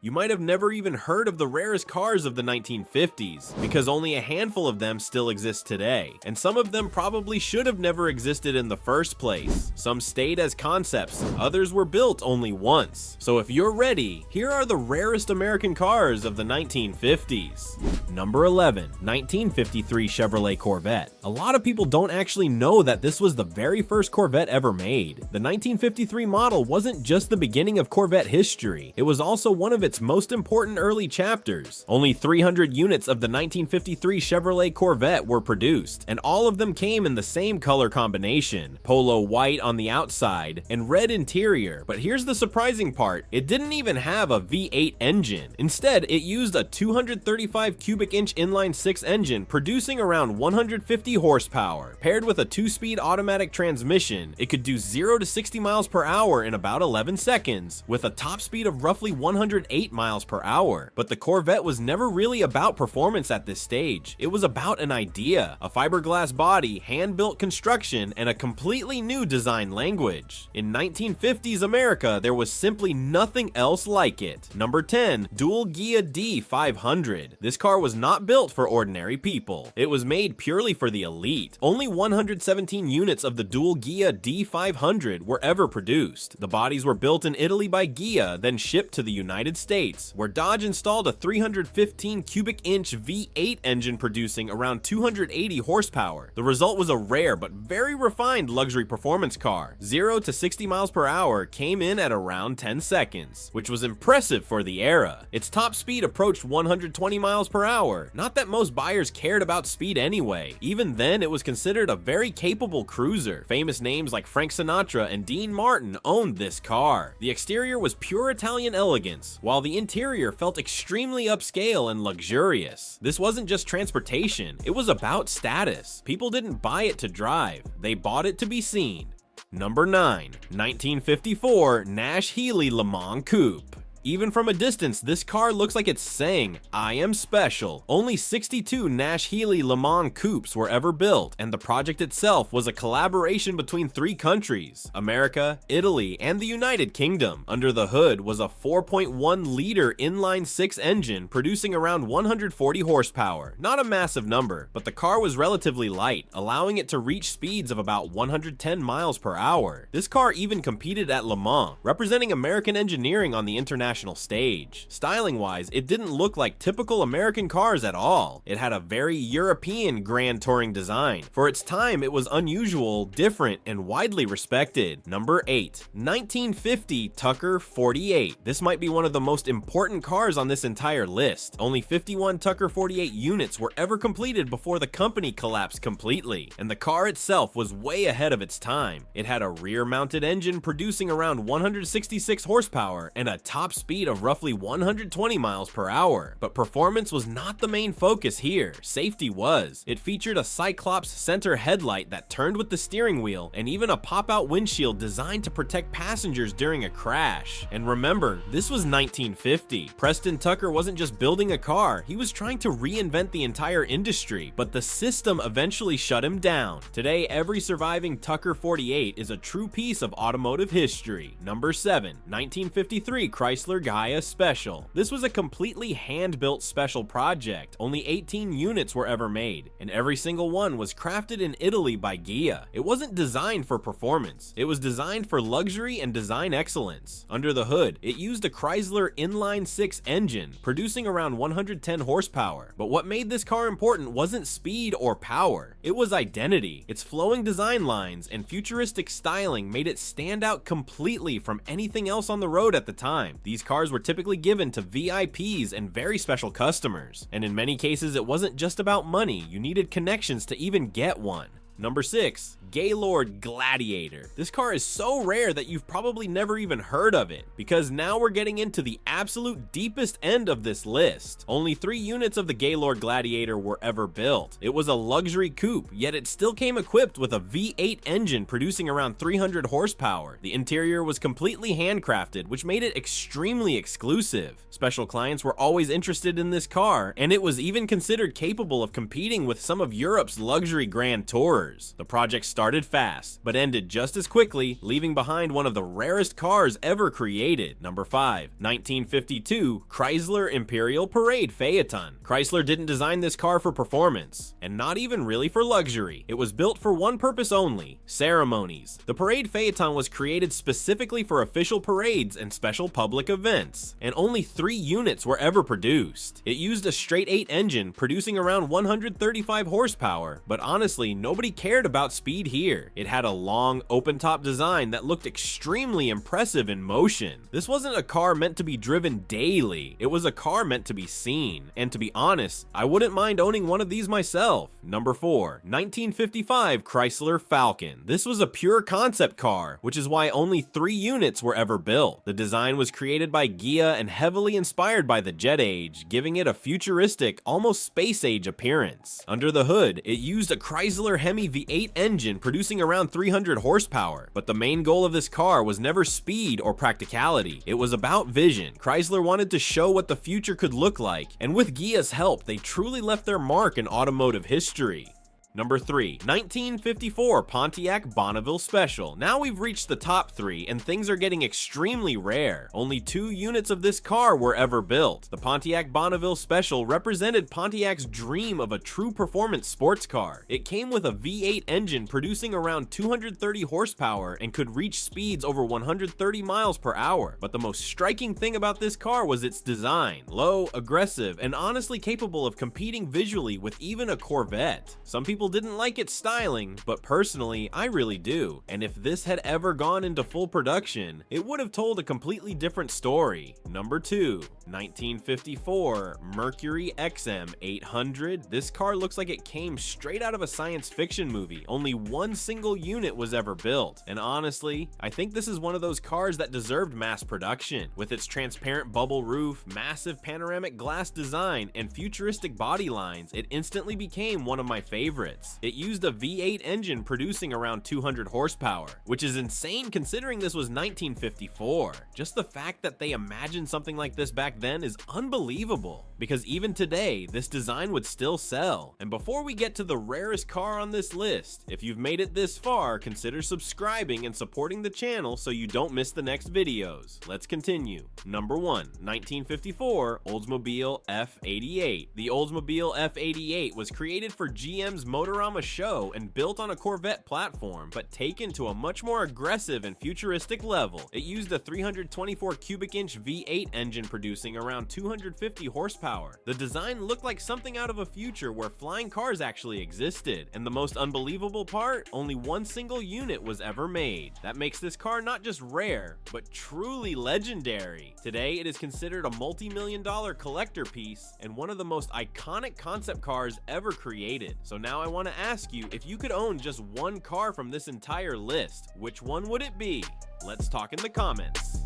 You might have never even heard of the rarest cars of the 1950s, because only a handful of them still exist today, and some of them probably should have never existed in the first place. Some stayed as concepts, others were built only once. So if you're ready, here are the rarest American cars of the 1950s. Number 11, 1953 Chevrolet Corvette. A lot of people don't actually know that this was the very first Corvette ever made. The 1953 model wasn't just the beginning of Corvette history, it was also one of its most important early chapters. Only 300 units of the 1953 Chevrolet Corvette were produced, and all of them came in the same color combination, polo white on the outside and red interior. But here's the surprising part, it didn't even have a V8 engine. Instead, it used a 235 cubic inch inline-six engine producing around 150 horsepower. Paired with a 2-speed automatic transmission, it could do 0 to 60 miles per hour in about 11 seconds, with a top speed of roughly 108 miles per hour. But the Corvette was never really about performance at this stage. It was about an idea, a fiberglass body, hand-built construction, and a completely new design language. In 1950s America, there was simply nothing else like it. Number 10, Dual Ghia D500. This car was not built for ordinary people. It was made purely for the elite. Only 117 units of the Dual Ghia D500 were ever produced. The bodies were built in Italy by Ghia, then shipped to the United States, where Dodge installed a 315 cubic inch V8 engine producing around 280 horsepower. The result was a rare but very refined luxury performance car. 0 to 60 miles per hour came in at around 10 seconds, which was impressive for the era. Its top speed approached 120 miles per hour. Not that most buyers cared about speed anyway. Even then, it was considered a very capable cruiser. Famous names like Frank Sinatra and Dean Martin owned this car. The exterior was pure Italian elegance, while the interior felt extremely upscale and luxurious. This wasn't just transportation, it was about status. People didn't buy it to drive, they bought it to be seen. Number 9, 1954 Nash Healey Le Mans Coupe. Even from a distance, this car looks like it's saying, "I am special." Only 62 Nash Healey Le Mans coupes were ever built, and the project itself was a collaboration between 3 countries, America, Italy, and the United Kingdom. Under the hood was a 4.1-liter inline-six engine producing around 140 horsepower. Not a massive number, but the car was relatively light, allowing it to reach speeds of about 110 miles per hour. This car even competed at Le Mans, representing American engineering on the international stage. Styling-wise, it didn't look like typical American cars at all. It had a very European grand touring design. For its time, it was unusual, different, and widely respected. Number 8, 1950 Tucker 48. This might be one of the most important cars on this entire list. Only 51 Tucker 48 units were ever completed before the company collapsed completely, and the car itself was way ahead of its time. It had a rear-mounted engine producing around 166 horsepower and a top speed of roughly 120 miles per hour. But performance was not the main focus here, safety was. It featured a Cyclops center headlight that turned with the steering wheel, and even a pop-out windshield designed to protect passengers during a crash. And remember, this was 1950. Preston Tucker wasn't just building a car, he was trying to reinvent the entire industry, but the system eventually shut him down. Today, every surviving Tucker 48 is a true piece of automotive history. Number 7, 1953 Chrysler Ghia Special. This was a completely hand-built special project. Only 18 units were ever made, and every single one was crafted in Italy by Ghia. It wasn't designed for performance, it was designed for luxury and design excellence. Under the hood, it used a Chrysler inline-six engine, producing around 110 horsepower. But what made this car important wasn't speed or power, it was identity. Its flowing design lines and futuristic styling made it stand out completely from anything else on the road at the time. These cars were typically given to VIPs and very special customers, and in many cases it wasn't just about money, you needed connections to even get one. Number 6, Gaylord Gladiator. This car is so rare that you've probably never even heard of it, because now we're getting into the absolute deepest end of this list. Only 3 units of the Gaylord Gladiator were ever built. It was a luxury coupe, yet it still came equipped with a V8 engine producing around 300 horsepower. The interior was completely handcrafted, which made it extremely exclusive. Special clients were always interested in this car, and it was even considered capable of competing with some of Europe's luxury grand tours. years. The project started fast, but ended just as quickly, leaving behind one of the rarest cars ever created. Number 5. 1952 Chrysler Imperial Parade Phaeton. Chrysler didn't design this car for performance, and not even really for luxury. It was built for one purpose only: ceremonies. The Parade Phaeton was created specifically for official parades and special public events, and only 3 units were ever produced. It used a straight 8 engine, producing around 135 horsepower, but honestly, nobody cared about speed here. It had a long, open-top design that looked extremely impressive in motion. This wasn't a car meant to be driven daily, it was a car meant to be seen, and to be honest, I wouldn't mind owning one of these myself. Number 4. 1955 Chrysler Falcon. This was a pure concept car, which is why only 3 units were ever built. The design was created by Ghia and heavily inspired by the jet age, giving it a futuristic, almost space-age appearance. Under the hood, it used a Chrysler Hemi V8 engine producing around 300 horsepower, but the main goal of this car was never speed or practicality. It was about vision. Chrysler wanted to show what the future could look like, and with Ghia's help, they truly left their mark in automotive history. Number 3. 1954 Pontiac Bonneville Special. Now we've reached the top 3, and things are getting extremely rare. Only 2 units of this car were ever built. The Pontiac Bonneville Special represented Pontiac's dream of a true performance sports car. It came with a V8 engine producing around 230 horsepower and could reach speeds over 130 miles per hour. But the most striking thing about this car was its design. Low, aggressive, and honestly capable of competing visually with even a Corvette. Some people didn't like its styling, but personally, I really do. And if this had ever gone into full production, it would have told a completely different story. Number 2. 1954 Mercury XM 800. This car looks like it came straight out of a science fiction movie. Only 1 single unit was ever built. And honestly, I think this is one of those cars that deserved mass production. With its transparent bubble roof, massive panoramic glass design, and futuristic body lines, it instantly became one of my favorites. It used a V8 engine producing around 200 horsepower, which is insane considering this was 1954. Just the fact that they imagined something like this back then is unbelievable, because even today, this design would still sell. And before we get to the rarest car on this list, if you've made it this far, consider subscribing and supporting the channel so you don't miss the next videos. Let's continue. Number 1. 1954 Oldsmobile F88. The Oldsmobile F88 was created for GM's Motorama show and built on a Corvette platform, but taken to a much more aggressive and futuristic level. It used a 324 cubic inch V8 engine producing around 250 horsepower. The design looked like something out of a future where flying cars actually existed, and the most unbelievable part, only 1 single unit was ever made. That makes this car not just rare, but truly legendary. Today, it is considered a multi-million-dollar collector piece and one of the most iconic concept cars ever created. So now I want to ask you, if you could own just 1 car from this entire list, which one would it be? Let's talk in the comments.